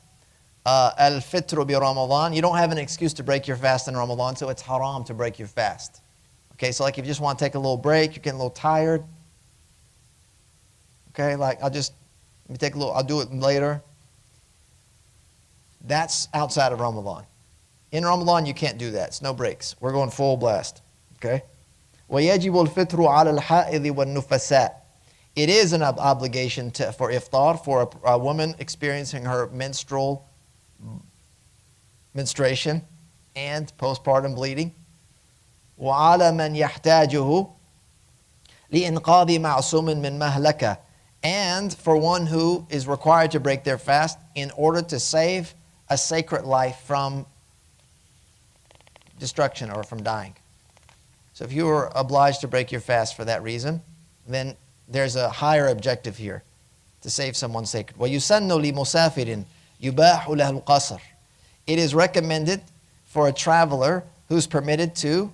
الفطر برمضان. You don't have an excuse to break your fast in Ramadan, so it's haram to break your fast. Okay, so like if you just want to take a little break, you're getting a little tired. Okay, like let me take a little, I'll do it later. That's outside of Ramadan. In Ramadan, you can't do that. It's no breaks. We're going full blast. Okay? وَيَجِبُ الْفِطْرُ عَلَى الْحَائِضِ وَالنُّفَسَاءِ. It is an obligation for iftar for a woman experiencing her menstruation and postpartum bleeding. وعلى من يحتاجه لإنقاذ معصوم من مهلكة. And for one who is required to break their fast in order to save a sacred life from destruction or from dying. So if you are obliged to break your fast for that reason, then there's a higher objective here, to save someone sacred. وَيُسَنُّ لِمُسَافِرٍ يُبَاحُ لَهُ الْقَصْرِ. It is recommended for a traveler who's permitted to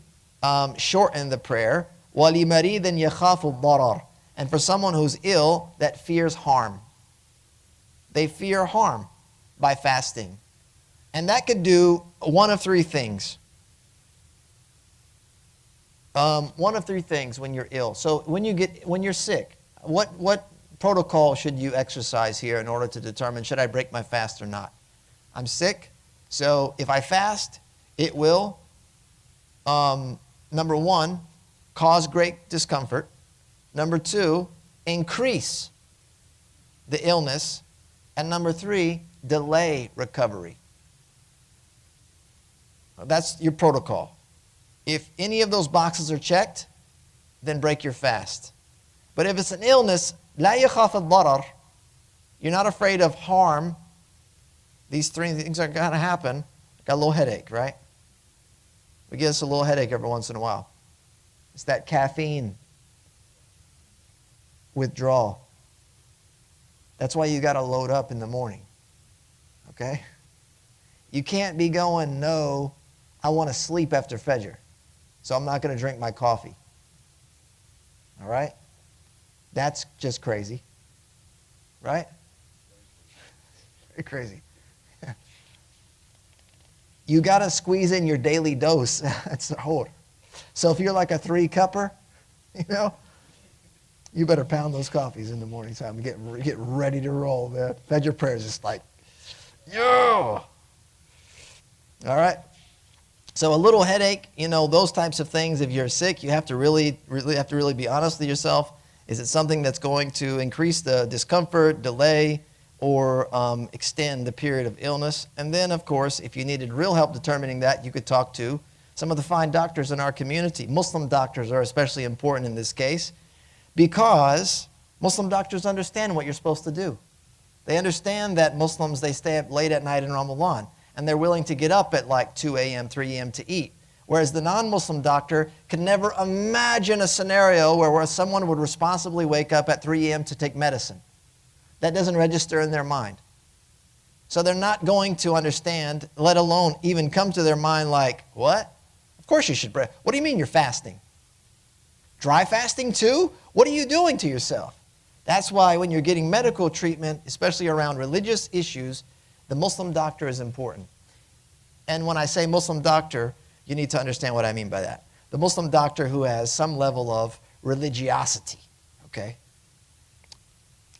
shorten the prayer. وَلِمَرِيدٍ يَخَافُ الضَّرَرِ. And for someone who's ill that fears harm. They fear harm by fasting. And that could do one of 3 things. One of 3 things when you're ill. So when you're sick, what protocol should you exercise here in order to determine, should I break my fast or not? I'm sick, so if I fast, it will, number 1, cause great discomfort. Number 2, increase the illness. And number 3, delay recovery. That's your protocol. If any of those boxes are checked, then break your fast. But if it's an illness, لا يخاف الضرر, you're not afraid of harm, these 3 things are going to happen. Got a little headache, right? We get us a little headache every once in a while. It's that caffeine withdrawal. That's why you got to load up in the morning. Okay? You can't be going, no, I want to sleep after Fajr, so I'm not going to drink my coffee. All right? That's just crazy. Right? Very crazy. You got to squeeze in your daily dose. That's the whole. So if you're like a 3-cupper, you better pound those coffees in the morning time and get ready to roll, man. Fajr prayer is just like, yo! All right? So a little headache, those types of things, if you're sick, you have to really be honest with yourself. Is it something that's going to increase the discomfort, delay, or extend the period of illness? And then, of course, if you needed real help determining that, you could talk to some of the fine doctors in our community. Muslim doctors are especially important in this case because Muslim doctors understand what you're supposed to do. They understand that Muslims, they stay up late at night in Ramadan, and they're willing to get up at like 2 a.m., 3 a.m. to eat. Whereas the non-Muslim doctor can never imagine a scenario where someone would responsibly wake up at 3 a.m. to take medicine. That doesn't register in their mind. So they're not going to understand, let alone even come to their mind like, what? Of course you should breastfeed. What do you mean you're fasting? Dry fasting too? What are you doing to yourself? That's why when you're getting medical treatment, especially around religious issues, the Muslim doctor is important. And when I say Muslim doctor, you need to understand what I mean by that. The Muslim doctor who has some level of religiosity, okay?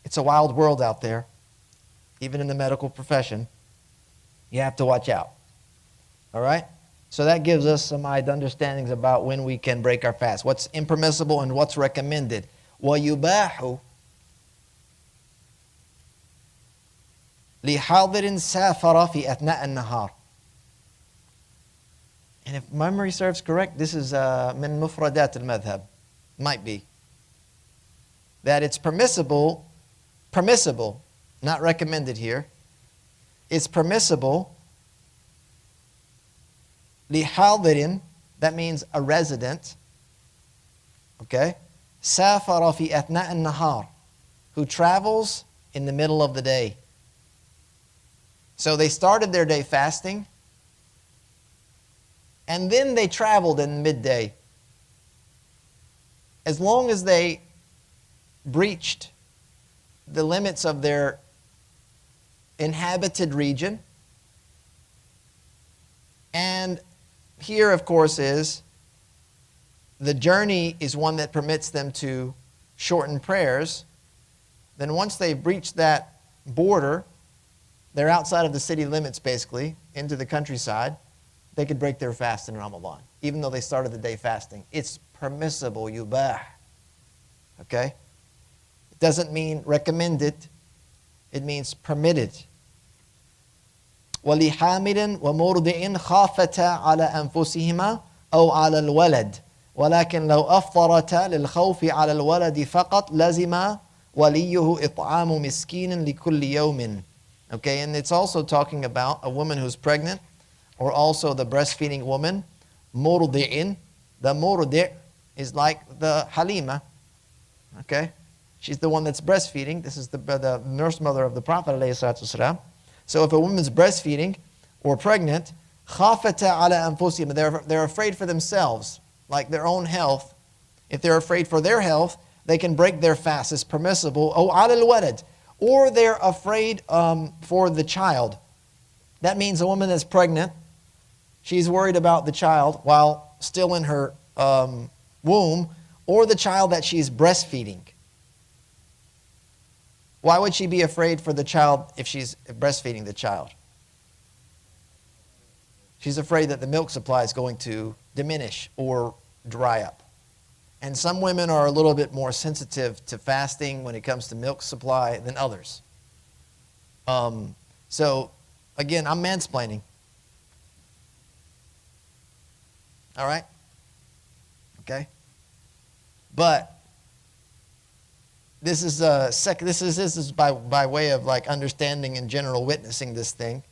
It's a wild world out there, even in the medical profession. You have to watch out, all right? So that gives us some understandings about when we can break our fast, what's impermissible and what's recommended. وَيُبَاحُ لِحَاضِرٍ سَافَرَ فِي أَثْنَاءِ النَّهَارِ. And if memory serves correct, this is min mufradat al-madhab. Might be. That it's permissible, not recommended here. It's permissible, لِحَاضِرٍ, that means a resident, okay? سَافَرَ فِي أَثْنَاءِ النَّهَارِ, who travels in the middle of the day. So they started their day fasting, and then they traveled in midday. As long as they breached the limits of their inhabited region, and here, of course, is the journey is one that permits them to shorten prayers, then once they've breached that border, they're outside of the city limits, basically, into the countryside, they could break their fast in Ramadan, even though they started the day fasting. It's permissible, yubah. Okay? It doesn't mean recommended. It means permitted. وَلِحَامِلٍ وَمُرْضِعٍ خَافَتَا عَلَى أَنفُسِهِمَا أَوْ عَلَى الْوَلَدِ وَلَكِنْ لَوْ أَفْطَرَتَا لِلْخَوْفِ عَلَى الْوَلَدِ فَقَطْ لَزِمَ وَلِيُّهُ إِطْعَامُ مِسْكِينٍ لِكُلِّ يَوْمٍ. Okay, and it's also talking about a woman who's pregnant, or also the breastfeeding woman, murdi'in. The murdi' is like the halima, okay? She's the one that's breastfeeding. This is the nurse mother of the Prophet ﷺ. So if a woman's breastfeeding or pregnant, khafata ala anfusihim, they're afraid for themselves, like their own health. If they're afraid for their health, they can break their fast. It's permissible. Aw ala al-walad, or they're afraid for the child. That means a woman that's pregnant, she's worried about the child while still in her womb, or the child that she's breastfeeding. Why would she be afraid for the child if she's breastfeeding the child? She's afraid that the milk supply is going to diminish or dry up. And some women are a little bit more sensitive to fasting when it comes to milk supply than others. So, again, I'm mansplaining. All right? Okay? But this is by way of like understanding and general witnessing this thing.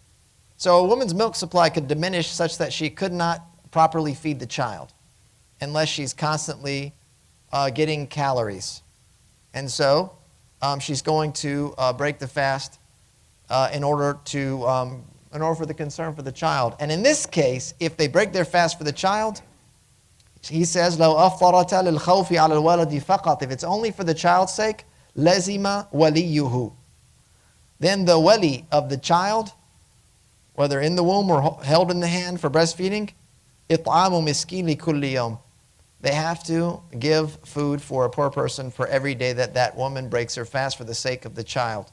So a woman's milk supply could diminish such that she could not properly feed the child unless she's constantly getting calories. And so she's going to break the fast in order for the concern for the child. And in this case, if they break their fast for the child, he says, لو أفطرت للخوف على الولد فقط. If it's only for the child's sake, لزم وليه. Then the wali of the child, whether in the womb or held in the hand for breastfeeding, إطعام مسكين لكل يوم. They have to give food for a poor person for every day that woman breaks her fast for the sake of the child.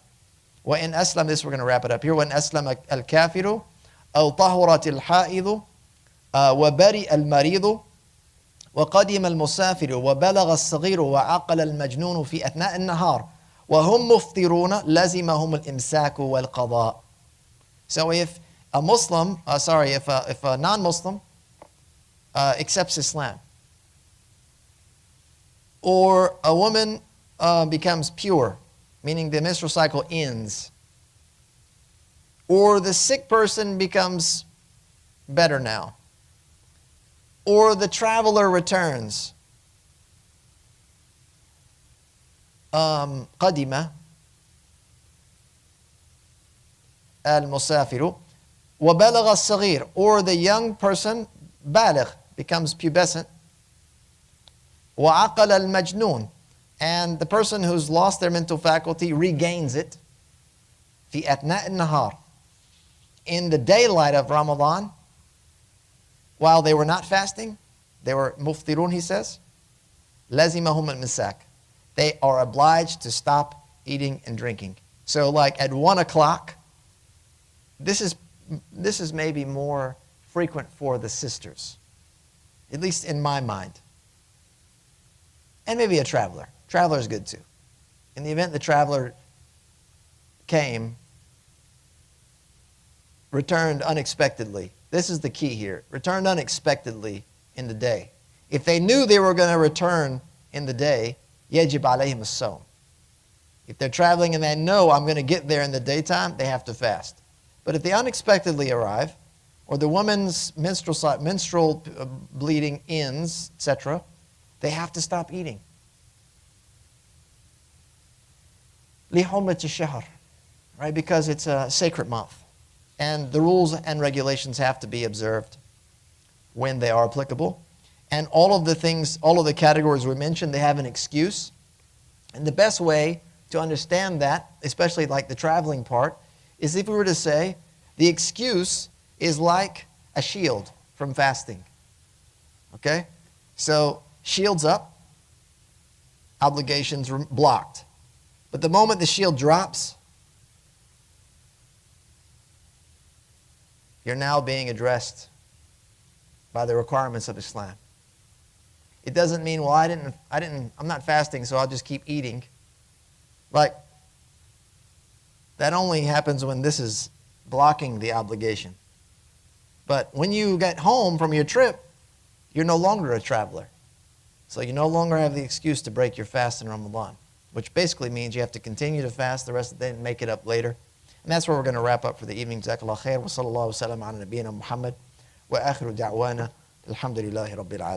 وإن أسلم, this we're going to wrap it up here. وإن أسلم الكافر أو طهرت الحائض وبرئ المريض وقدم المسافر وبلغ الصغير وعقل المجنون في أثناء النهار وهم مفطرون لزمهم الإمساك والقضاء. So if a Muslim, if a non-Muslim accepts Islam, or a woman becomes pure, meaning the menstrual cycle ends, or the sick person becomes better now, or the traveler returns, قدم المسافر وبلغ الصغير, or the young person, بالغ, becomes pubescent. وَعَقَلَ الْمَجْنُونَ, and the person who's lost their mental faculty regains it. فِي أَثْنَاءِ النَّهَارِ, in the daylight of Ramadan, while they were not fasting, they were muftirun, he says, لَزِمَهُمْ الْمِسَاك, they are obliged to stop eating and drinking. So like at 1 o'clock, this is maybe more frequent for the sisters, at least in my mind. And maybe a traveler. Traveler is good too. In the event the traveler came, returned unexpectedly. This is the key here. Returned unexpectedly in the day. If they knew they were going to return in the day, يَجِبْ عَلَيْهِمُ الصَّوْمِ. If they're traveling and they know I'm going to get there in the daytime, they have to fast. But if they unexpectedly arrive, or the woman's menstrual bleeding ends, etc., they have to stop eating. لِحُرْمَةِ الشَّهْرِ, right? Because it's a sacred month. And the rules and regulations have to be observed when they are applicable. And all of the things, all of the categories we mentioned, they have an excuse. And the best way to understand that, especially like the traveling part, is if we were to say the excuse is like a shield from fasting. Okay? So shield's up, obligations blocked. But the moment the shield drops, you're now being addressed by the requirements of Islam. It doesn't mean, well, I'm not fasting, so I'll just keep eating. Like, that only happens when this is blocking the obligation. But when you get home from your trip, you're no longer a traveler. So you no longer have the excuse to break your fast in Ramadan, which basically means you have to continue to fast the rest of the day and make it up later. And that's where we're going to wrap up for the evening. Jazakallah khair. Wa sallallahu wa sallam ala nabiyyina Muhammad. Wa akhiru da'wana. Alhamdulillahi rabbil alamin.